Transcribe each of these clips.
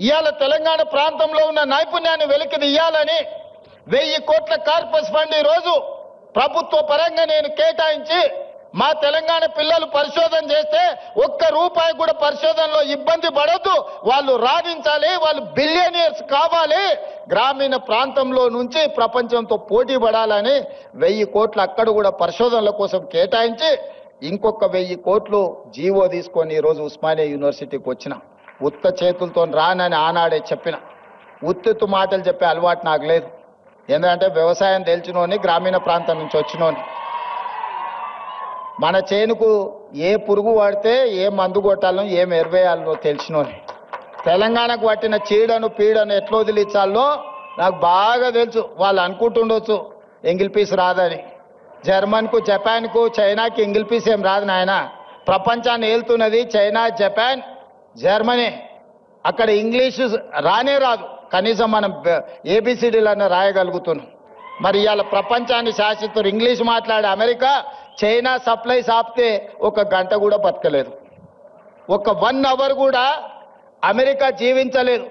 ఇవాళ తెలంగాణ ప్రాంతంలో ఉన్న నైపుణ్యాన్ని వెలికి తీయాలని 1000 కోట్ల కార్పస్ ఫండ్ ఈ రోజు ప్రభుత్వ పరంగా నేను కేటాయించి మా తెలంగాణ పిల్లలు పరిశోధన చేస్తే ఒక్క రూపాయి కూడా పరిశోధనలో ఇబ్బంది పడొద్దు, వాళ్ళు రాణించాలి, వాళ్ళు బిలియనియర్స్ కావాలి, గ్రామీణ ప్రాంతంలో నుంచి ప్రపంచంతో పోటీ పడాలని 1000 కోట్లు అక్కడ కూడా పరిశోధనల కోసం కేటాయించి ఇంకొక 1000 కోట్లు జీవో తీసుకొని ఈరోజు ఉస్మానియా యూనివర్సిటీకి వచ్చిన. ఉత్త చేతులతో రానని ఆనాడే చెప్పిన. ఉత్తు మాటలు చెప్పే అలవాటు నాకు లేదు. ఎందుకంటే వ్యవసాయం తెలిసినోని, గ్రామీణ ప్రాంతం నుంచి వచ్చినోని. మన చేనుకు ఏ పురుగు పడితే ఏ మందు కొట్టాలనో ఏం ఎరువేయాలనో తెలిసినోని. తెలంగాణకు పట్టిన చీడను పీడను ఎట్లా వదిలించాలనో నాకు బాగా తెలుసు. వాళ్ళు అనుకుంటుండొచ్చు ఎంగిల్ పీస్ రాదని. జర్మన్కు, జపాన్కు, చైనాకి ఎంగిల్ పీస్ ఏం రాదు నాయన. ప్రపంచాన్ని ఏలుతున్నది చైనా, జపాన్, జర్మనీ. అక్కడ ఇంగ్లీషు రానే రాదు, కనీసం మనం ఏబిసిడీలన్నా రాయగలుగుతున్నాం. మరి ఇవాళ ప్రపంచాన్ని శాసిస్తున్నారు. ఇంగ్లీష్ మాట్లాడే అమెరికా, చైనా సప్లైస్ ఆపితే 1 గంట కూడా బతకలేదు. 1 అవర్ కూడా అమెరికా జీవించలేదు.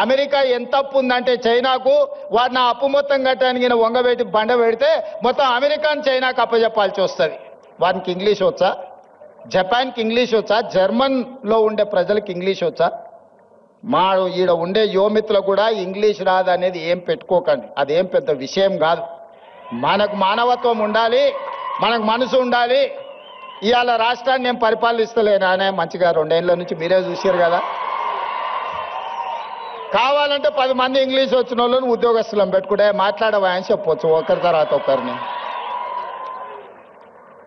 అమెరికా ఎంత అప్పు ఉందంటే చైనాకు, వాడు నా అప్పు మొత్తం కట్టడానికి వంగబెట్టి బండ పెడితే మొత్తం అమెరికాని చైనాకు అప్పచెప్పాల్సి వస్తుంది. వానికి ఇంగ్లీష్ వచ్చా? జపాన్కి ఇంగ్లీష్ వచ్చా? జర్మన్లో ఉండే ప్రజలకు ఇంగ్లీష్ వచ్చా? మా ఈడ ఉండే యువమిత్రులకు కూడా ఇంగ్లీష్ రాదు అనేది ఏం పెట్టుకోకండి. అదేం పెద్ద విషయం కాదు. మనకు మానవత్వం ఉండాలి, మనకు మనసు ఉండాలి. ఇవాళ రాష్ట్రాన్ని నేను పరిపాలిస్తలేను అనే మంచిగా 2 ఏళ్ల నుంచి మీరే చూశారు కదా. కావాలంటే 10 మంది ఇంగ్లీష్ వచ్చిన వాళ్ళని ఉద్యోగస్తులను పెట్టుకుంటే మాట్లాడవా అని చెప్పొచ్చు ఒకరి తర్వాత ఒకరిని.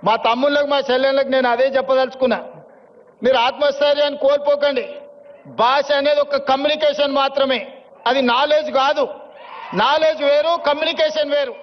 మా తమ్ముళ్ళకు, మా చెల్లెళ్ళకి నేను అదే చెప్పదలుచుకున్నా. మీరు ఆత్మస్థైర్యాన్ని కోల్పోకండి. భాష అనేది ఒక కమ్యూనికేషన్ మాత్రమే, అది నాలెడ్జ్ కాదు. నాలెడ్జ్ వేరు, కమ్యూనికేషన్ వేరు.